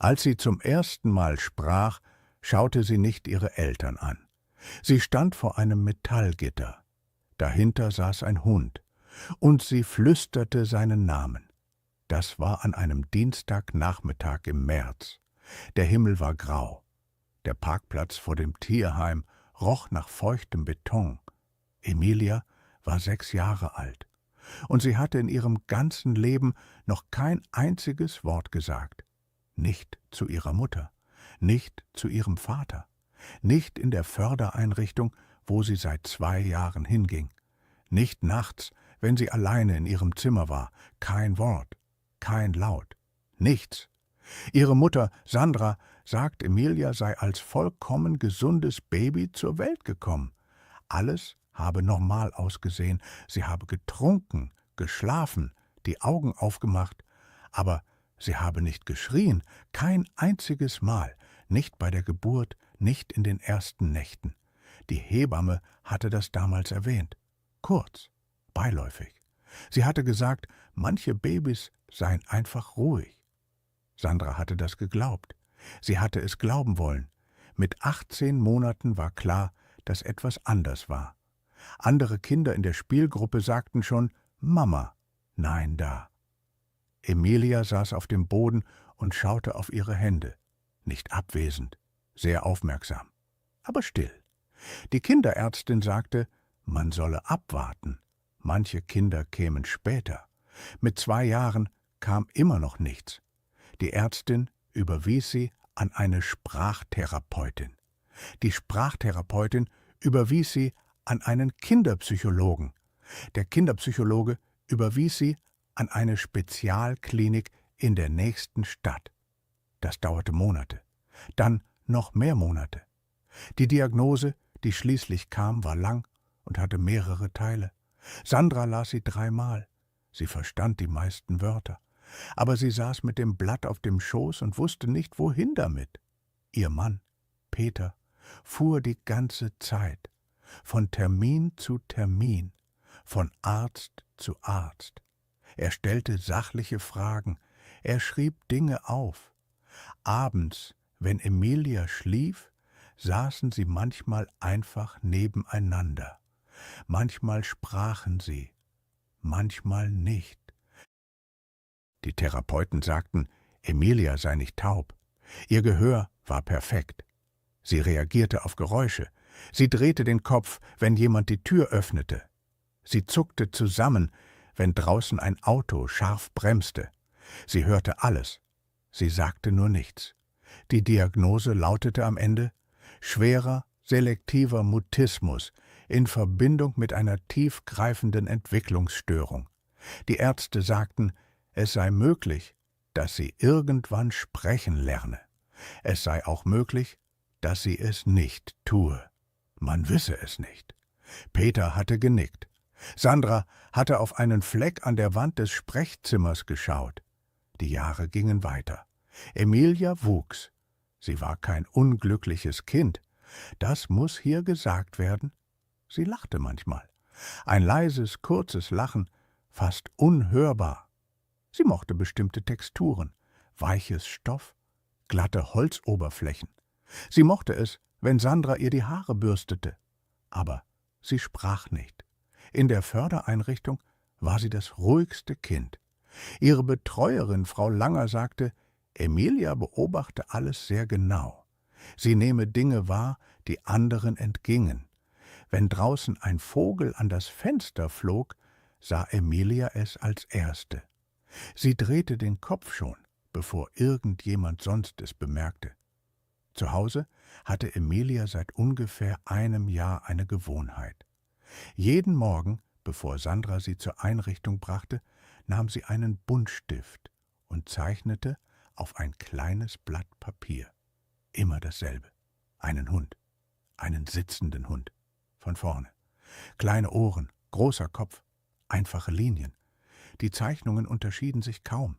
Als sie zum ersten Mal sprach, schaute sie nicht ihre Eltern an. Sie stand vor einem Metallgitter. Dahinter saß ein Hund, und sie flüsterte seinen Namen. Das war an einem Dienstagnachmittag im März. Der Himmel war grau. Der Parkplatz vor dem Tierheim roch nach feuchtem Beton. Emilia war 6 Jahre alt, und sie hatte in ihrem ganzen Leben noch kein einziges Wort gesagt. Nicht zu ihrer Mutter, nicht zu ihrem Vater, nicht in der Fördereinrichtung, wo sie seit 2 Jahren hinging, nicht nachts, wenn sie alleine in ihrem Zimmer war, kein Wort, kein Laut, nichts. Ihre Mutter, Sandra, sagt, Emilia sei als vollkommen gesundes Baby zur Welt gekommen. Alles habe normal ausgesehen, sie habe getrunken, geschlafen, die Augen aufgemacht, aber sie habe nicht geschrien, kein einziges Mal, nicht bei der Geburt, nicht in den ersten Nächten. Die Hebamme hatte das damals erwähnt, kurz, beiläufig. Sie hatte gesagt, manche Babys seien einfach ruhig. Sandra hatte das geglaubt. Sie hatte es glauben wollen. Mit 18 Monaten war klar, dass etwas anders war. Andere Kinder in der Spielgruppe sagten schon »Mama«, nein, da. Emilia saß auf dem Boden und schaute auf ihre Hände. Nicht abwesend, sehr aufmerksam, aber still. Die Kinderärztin sagte, man solle abwarten. Manche Kinder kämen später. Mit 2 Jahren kam immer noch nichts. Die Ärztin überwies sie an eine Sprachtherapeutin. Die Sprachtherapeutin überwies sie an einen Kinderpsychologen. Der Kinderpsychologe überwies sie an eine Spezialklinik in der nächsten Stadt. Das dauerte Monate, dann noch mehr Monate. Die Diagnose, die schließlich kam, war lang und hatte mehrere Teile. Sandra las sie 3-mal. Sie verstand die meisten Wörter. Aber sie saß mit dem Blatt auf dem Schoß und wusste nicht, wohin damit. Ihr Mann, Peter, fuhr die ganze Zeit, von Termin zu Termin, von Arzt zu Arzt. Er stellte sachliche Fragen, er schrieb Dinge auf. Abends, wenn Emilia schlief, saßen sie manchmal einfach nebeneinander. Manchmal sprachen sie, manchmal nicht. Die Therapeuten sagten, Emilia sei nicht taub. Ihr Gehör war perfekt. Sie reagierte auf Geräusche. Sie drehte den Kopf, wenn jemand die Tür öffnete. Sie zuckte zusammen, wenn draußen ein Auto scharf bremste. Sie hörte alles. Sie sagte nur nichts. Die Diagnose lautete am Ende schwerer selektiver Mutismus in Verbindung mit einer tiefgreifenden Entwicklungsstörung. Die Ärzte sagten, es sei möglich, dass sie irgendwann sprechen lerne. Es sei auch möglich, dass sie es nicht tue. Man wisse es nicht. Peter hatte genickt. Sandra hatte auf einen Fleck an der Wand des Sprechzimmers geschaut. Die Jahre gingen weiter. Emilia wuchs. Sie war kein unglückliches Kind. Das muss hier gesagt werden. Sie lachte manchmal. Ein leises, kurzes Lachen, fast unhörbar. Sie mochte bestimmte Texturen, weiches Stoff, glatte Holzoberflächen. Sie mochte es, wenn Sandra ihr die Haare bürstete. Aber sie sprach nicht. In der Fördereinrichtung war sie das ruhigste Kind. Ihre Betreuerin, Frau Langer, sagte, Emilia beobachte alles sehr genau. Sie nehme Dinge wahr, die anderen entgingen. Wenn draußen ein Vogel an das Fenster flog, sah Emilia es als Erste. Sie drehte den Kopf schon, bevor irgendjemand sonst es bemerkte. Zu Hause hatte Emilia seit ungefähr einem Jahr eine Gewohnheit. Jeden Morgen, bevor Sandra sie zur Einrichtung brachte, nahm sie einen Buntstift und zeichnete auf ein kleines Blatt Papier. Immer dasselbe. Einen Hund. Einen sitzenden Hund. Von vorne. Kleine Ohren, großer Kopf, einfache Linien. Die Zeichnungen unterschieden sich kaum.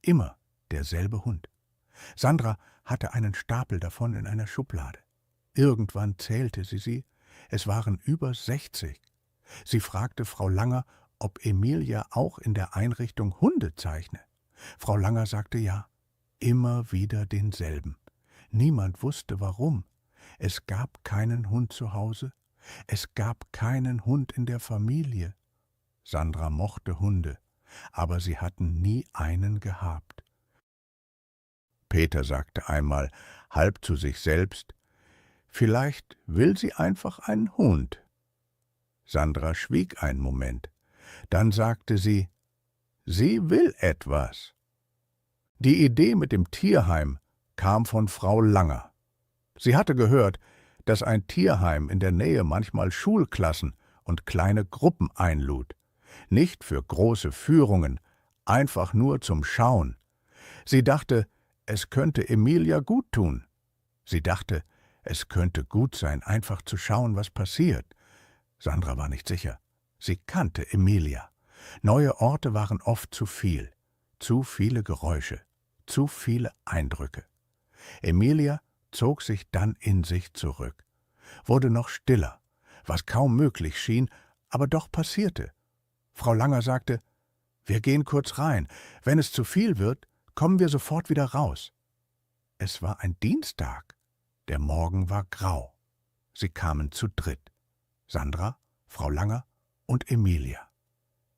Immer derselbe Hund. Sandra hatte einen Stapel davon in einer Schublade. Irgendwann zählte sie. Es waren über 60. Sie fragte Frau Langer, ob Emilia auch in der Einrichtung Hunde zeichne. Frau Langer sagte ja. immer wieder denselben. Niemand wusste warum. Es gab keinen Hund zu Hause, es gab keinen Hund in der Familie. Sandra mochte Hunde, aber sie hatten nie einen gehabt. Peter sagte einmal, halb zu sich selbst, »Vielleicht will sie einfach einen Hund.« Sandra schwieg einen Moment. Dann sagte sie, »Sie will etwas.« Die Idee mit dem Tierheim kam von Frau Langer. Sie hatte gehört, dass ein Tierheim in der Nähe manchmal Schulklassen und kleine Gruppen einlud. Nicht für große Führungen, einfach nur zum Schauen. Sie dachte, es könnte Emilia gut tun. Sie dachte, es könnte gut sein, einfach zu schauen, was passiert. Sandra war nicht sicher. Sie kannte Emilia. Neue Orte waren oft zu viel. Zu viele Geräusche, zu viele Eindrücke. Emilia zog sich dann in sich zurück, wurde noch stiller, was kaum möglich schien, aber doch passierte. Frau Langer sagte, »Wir gehen kurz rein. Wenn es zu viel wird, kommen wir sofort wieder raus.« Es war ein Dienstag. Der Morgen war grau. Sie kamen zu dritt. Sandra, Frau Langer und Emilia.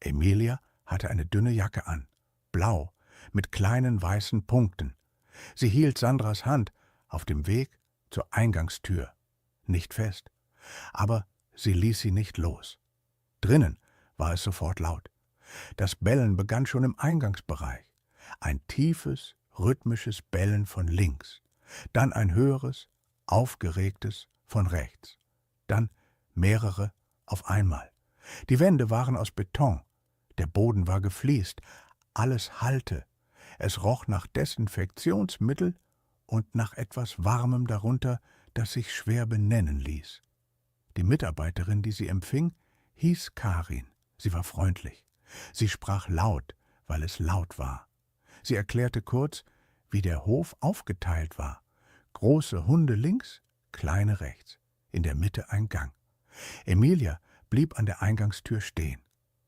Emilia hatte eine dünne Jacke an, blau, mit kleinen weißen Punkten. Sie hielt Sandras Hand auf dem Weg zur Eingangstür, nicht fest, aber sie ließ sie nicht los. Drinnen war es sofort laut. Das Bellen begann schon im Eingangsbereich. Ein tiefes, rhythmisches Bellen von links, dann ein höheres, aufgeregtes von rechts, dann mehrere auf einmal. Die Wände waren aus Beton, der Boden war gefliest, alles hallte. Es roch nach Desinfektionsmittel und nach etwas Warmem darunter, das sich schwer benennen ließ. Die Mitarbeiterin, die sie empfing, hieß Karin. Sie war freundlich. Sie sprach laut, weil es laut war. Sie erklärte kurz, wie der Hof aufgeteilt war. Große Hunde links, kleine rechts, in der Mitte ein Gang. Emilia blieb an der Eingangstür stehen.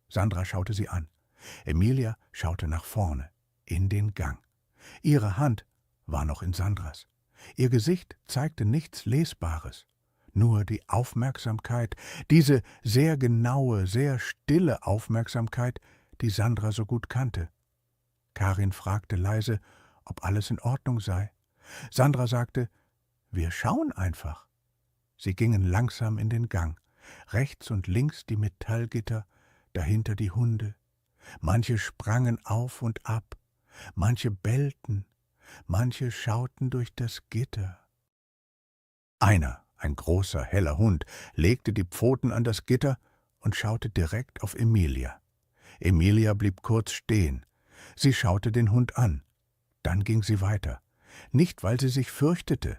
Sandra schaute sie an. Emilia schaute nach vorne, in den Gang. Ihre Hand war noch in Sandras. Ihr Gesicht zeigte nichts Lesbares, nur die Aufmerksamkeit, diese sehr genaue, sehr stille Aufmerksamkeit, die Sandra so gut kannte. Karin fragte leise, ob alles in Ordnung sei. Sandra sagte, »Wir schauen einfach.« Sie gingen langsam in den Gang, rechts und links die Metallgitter, dahinter die Hunde. Manche sprangen auf und ab, manche bellten, manche schauten durch das Gitter. Einer, ein großer, heller Hund, legte die Pfoten an das Gitter und schaute direkt auf Emilia. Emilia blieb kurz stehen. Sie schaute den Hund an. Dann ging sie weiter. Nicht, weil sie sich fürchtete.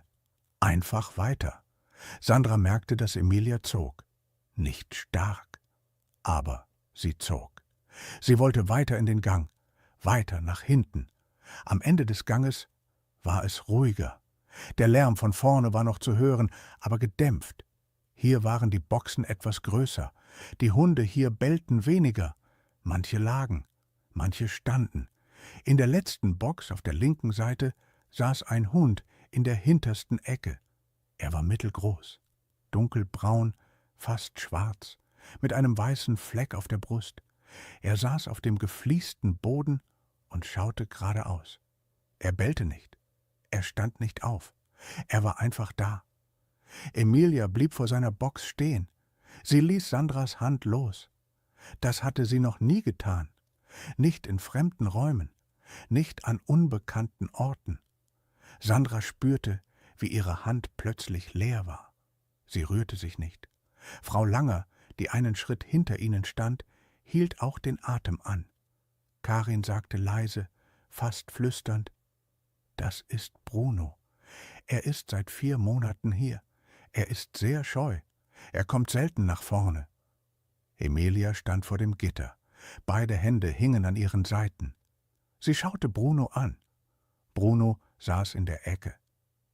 Einfach weiter. Sandra merkte, dass Emilia zog. Nicht stark, aber sie zog. Sie wollte weiter in den Gang, weiter nach hinten. Am Ende des Ganges war es ruhiger. Der Lärm von vorne war noch zu hören, aber gedämpft. Hier waren die Boxen etwas größer. Die Hunde hier bellten weniger. Manche lagen, manche standen. In der letzten Box auf der linken Seite saß ein Hund in der hintersten Ecke. Er war mittelgroß, dunkelbraun, fast schwarz, mit einem weißen Fleck auf der Brust. Er saß auf dem gefliesten Boden und schaute geradeaus. Er bellte nicht, er stand nicht auf, er war einfach da. Emilia blieb vor seiner Box stehen. Sie ließ Sandras Hand los. Das hatte sie noch nie getan, nicht in fremden Räumen, nicht an unbekannten Orten. Sandra spürte, wie ihre Hand plötzlich leer war. Sie rührte sich nicht. Frau Langer, die einen Schritt hinter ihnen stand, hielt auch den Atem an. Karin sagte leise, fast flüsternd, »Das ist Bruno. Er ist seit 4 Monaten hier. Er ist sehr scheu. Er kommt selten nach vorne.« Emilia stand vor dem Gitter. Beide Hände hingen an ihren Seiten. Sie schaute Bruno an. Bruno saß in der Ecke.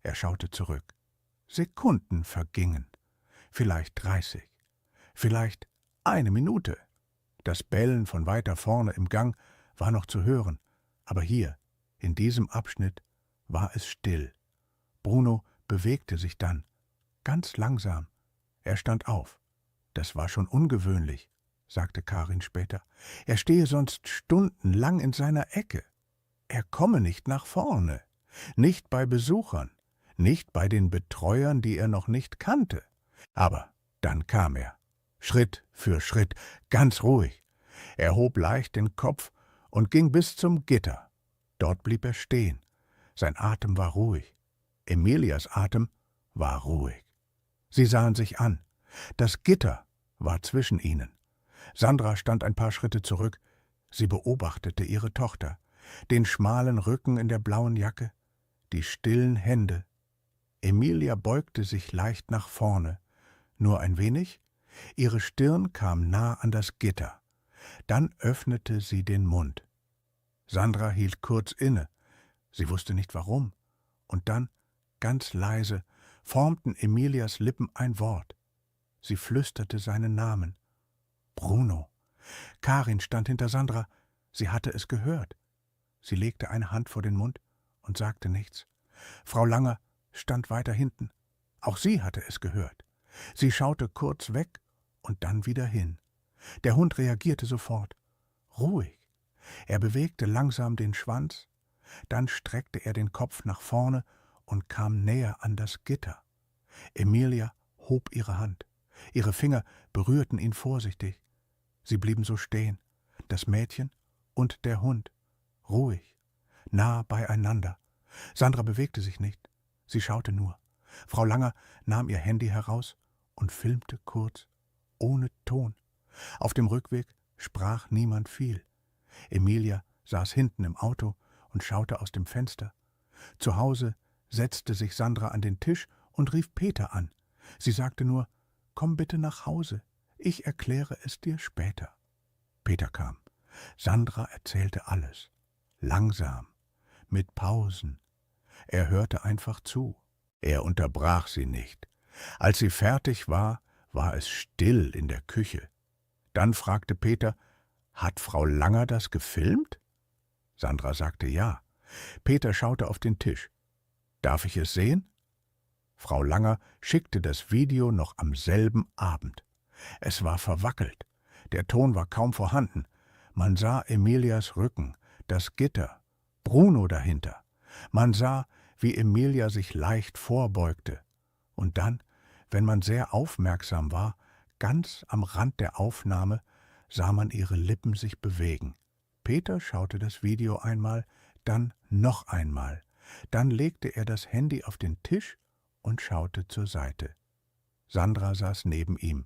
Er schaute zurück. Sekunden vergingen. Vielleicht 30. Vielleicht 1 Minute. Das Bellen von weiter vorne im Gang war noch zu hören, aber hier, in diesem Abschnitt, war es still. Bruno bewegte sich dann, ganz langsam. Er stand auf. Das war schon ungewöhnlich, sagte Karin später. Er stehe sonst stundenlang in seiner Ecke. Er komme nicht nach vorne, nicht bei Besuchern, nicht bei den Betreuern, die er noch nicht kannte. Aber dann kam er, Schritt für Schritt, ganz ruhig. Er hob leicht den Kopf und ging bis zum Gitter. Dort blieb er stehen. Sein Atem war ruhig. Emilias Atem war ruhig. Sie sahen sich an. Das Gitter war zwischen ihnen. Sandra stand ein paar Schritte zurück. Sie beobachtete ihre Tochter, den schmalen Rücken in der blauen Jacke, die stillen Hände. Emilia beugte sich leicht nach vorne, nur ein wenig. Ihre Stirn kam nah an das Gitter. Dann öffnete sie den Mund. Sandra hielt kurz inne. Sie wusste nicht warum. Und dann, ganz leise, formten Emilias Lippen ein Wort. Sie flüsterte seinen Namen. Bruno. Karin stand hinter Sandra. Sie hatte es gehört. Sie legte eine Hand vor den Mund und sagte nichts. Frau Langer stand weiter hinten. Auch sie hatte es gehört. Sie schaute kurz weg und dann wieder hin. Der Hund reagierte sofort. Ruhig. Er bewegte langsam den Schwanz, dann streckte er den Kopf nach vorne und kam näher an das Gitter. Emilia hob ihre Hand. Ihre Finger berührten ihn vorsichtig. Sie blieben so stehen, das Mädchen und der Hund, ruhig, nah beieinander. Sandra bewegte sich nicht, sie schaute nur. Frau Langer nahm ihr Handy heraus und filmte kurz, ohne Ton. Auf dem Rückweg sprach niemand viel. Emilia saß hinten im Auto und schaute aus dem Fenster. Zu Hause setzte sich Sandra an den Tisch und rief Peter an. Sie sagte nur, »Komm bitte nach Hause, ich erkläre es dir später.« Peter kam. Sandra erzählte alles. Langsam, mit Pausen. Er hörte einfach zu. Er unterbrach sie nicht. Als sie fertig war, war es still in der Küche. Dann fragte Peter, »Hat Frau Langer das gefilmt?« Sandra sagte ja. Peter schaute auf den Tisch. »Darf ich es sehen?« Frau Langer schickte das Video noch am selben Abend. Es war verwackelt. Der Ton war kaum vorhanden. Man sah Emilias Rücken, das Gitter, Bruno dahinter. Man sah, wie Emilia sich leicht vorbeugte. Und dann, wenn man sehr aufmerksam war, ganz am Rand der Aufnahme, sah man ihre Lippen sich bewegen. Peter schaute das Video einmal, dann noch einmal. Dann legte er das Handy auf den Tisch und schaute zur Seite. Sandra saß neben ihm.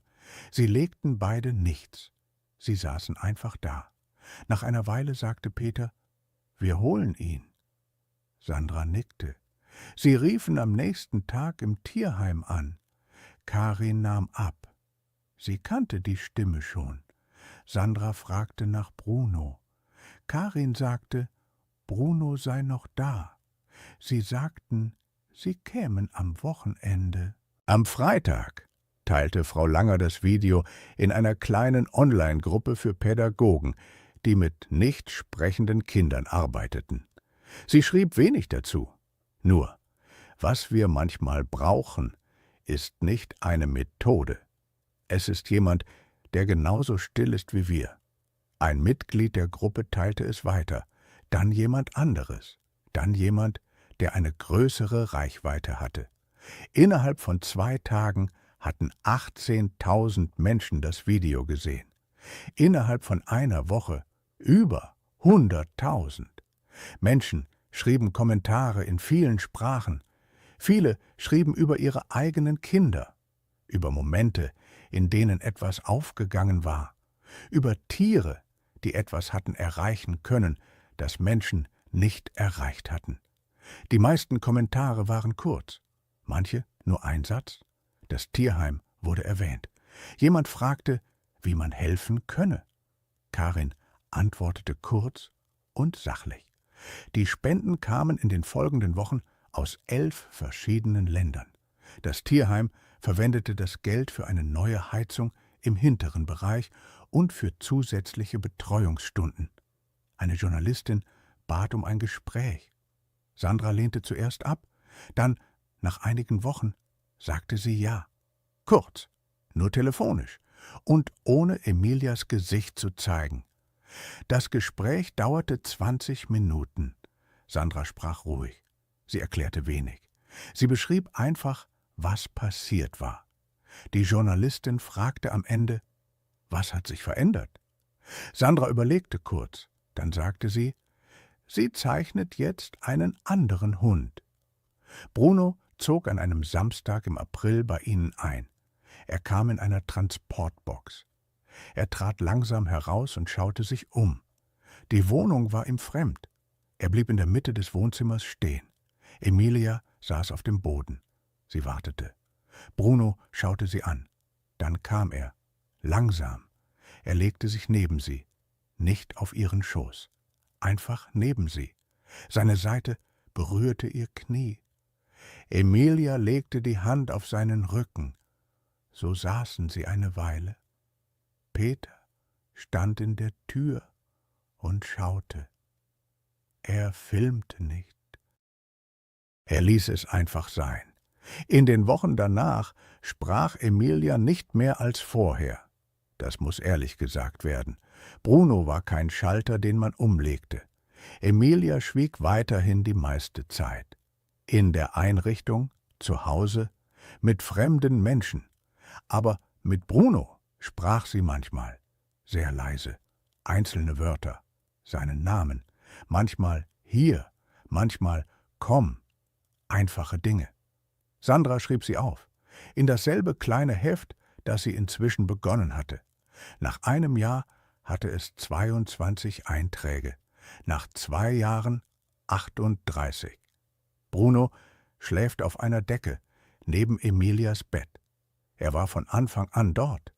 Sie legten beide nichts. Sie saßen einfach da. Nach einer Weile sagte Peter, »Wir holen ihn.« Sandra nickte. Sie riefen am nächsten Tag im Tierheim an. Karin nahm ab. Sie kannte die Stimme schon. Sandra fragte nach Bruno. Karin sagte, Bruno sei noch da. Sie sagten, sie kämen am Wochenende. Am Freitag teilte Frau Langer das Video in einer kleinen Online-Gruppe für Pädagogen, die mit nicht sprechenden Kindern arbeiteten. Sie schrieb wenig dazu. Nur, was wir manchmal brauchen, ist nicht eine Methode. Es ist jemand, der genauso still ist wie wir. Ein Mitglied der Gruppe teilte es weiter, dann jemand anderes, dann jemand, der eine größere Reichweite hatte. Innerhalb von 2 Tagen hatten 18.000 Menschen das Video gesehen. Innerhalb von einer Woche über 100.000. Menschen schrieben Kommentare in vielen Sprachen. Viele schrieben über ihre eigenen Kinder, über Momente, in denen etwas aufgegangen war, über Tiere, die etwas hatten erreichen können, das Menschen nicht erreicht hatten. Die meisten Kommentare waren kurz, manche nur ein Satz. Das Tierheim wurde erwähnt. Jemand fragte, wie man helfen könne. Karin antwortete kurz und sachlich. Die Spenden kamen in den folgenden Wochen aus 11 verschiedenen Ländern. Das Tierheim verwendete das Geld für eine neue Heizung im hinteren Bereich und für zusätzliche Betreuungsstunden. Eine Journalistin bat um ein Gespräch. Sandra lehnte zuerst ab, dann, nach einigen Wochen, sagte sie ja. Kurz, nur telefonisch und ohne Emilias Gesicht zu zeigen. Das Gespräch dauerte 20 Minuten. Sandra sprach ruhig. Sie erklärte wenig. Sie beschrieb einfach, was passiert war. Die Journalistin fragte am Ende, was hat sich verändert? Sandra überlegte kurz. Dann sagte sie, sie zeichnet jetzt einen anderen Hund. Bruno zog an einem Samstag im April bei ihnen ein. Er kam in einer Transportbox. Er trat langsam heraus und schaute sich um. Die Wohnung war ihm fremd. Er blieb in der Mitte des Wohnzimmers stehen. Emilia saß auf dem Boden. Sie wartete. Bruno schaute sie an. Dann kam er. Langsam. Er legte sich neben sie. Nicht auf ihren Schoß. Einfach neben sie. Seine Seite berührte ihr Knie. Emilia legte die Hand auf seinen Rücken. So saßen sie eine Weile. Peter stand in der Tür und schaute. Er filmte nicht. Er ließ es einfach sein. In den Wochen danach sprach Emilia nicht mehr als vorher. Das muss ehrlich gesagt werden. Bruno war kein Schalter, den man umlegte. Emilia schwieg weiterhin die meiste Zeit. In der Einrichtung, zu Hause, mit fremden Menschen. Aber mit Bruno sprach sie manchmal, sehr leise, einzelne Wörter, seinen Namen, manchmal hier, manchmal komm, einfache Dinge. Sandra schrieb sie auf, in dasselbe kleine Heft, das sie inzwischen begonnen hatte. Nach einem Jahr hatte es 22 Einträge, nach 2 Jahren 38. Bruno schläft auf einer Decke, neben Emilias Bett. Er war von Anfang an dort,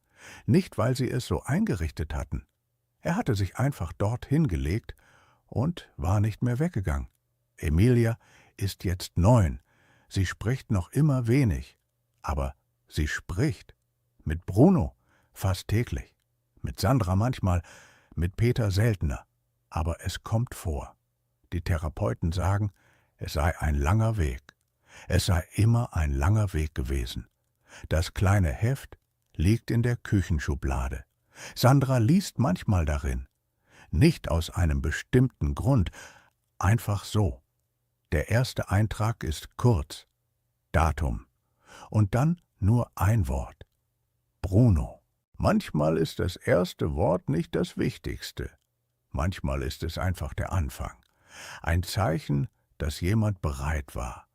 nicht weil sie es so eingerichtet hatten. Er hatte sich einfach dort hingelegt und war nicht mehr weggegangen. Emilia ist jetzt 9. Sie spricht noch immer wenig, aber sie spricht. Mit Bruno fast täglich, mit Sandra manchmal, mit Peter seltener. Aber es kommt vor. Die Therapeuten sagen, es sei ein langer Weg. Es sei immer ein langer Weg gewesen. Das kleine Heft liegt in der Küchenschublade. Sandra liest manchmal darin. Nicht aus einem bestimmten Grund, einfach so. Der erste Eintrag ist kurz. Datum. Und dann nur ein Wort. Bruno. Manchmal ist das erste Wort nicht das Wichtigste. Manchmal ist es einfach der Anfang. Ein Zeichen, dass jemand bereit war.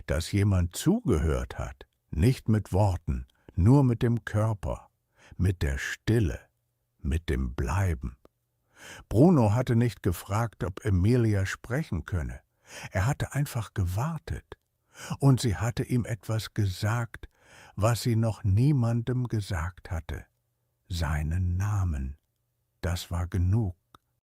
Dass jemand zugehört hat. Nicht mit Worten, nur mit dem Körper. Mit der Stille. Mit dem Bleiben. Bruno hatte nicht gefragt, ob Emilia sprechen könne. Er hatte einfach gewartet. Und sie hatte ihm etwas gesagt, was sie noch niemandem gesagt hatte. Seinen Namen. Das war genug.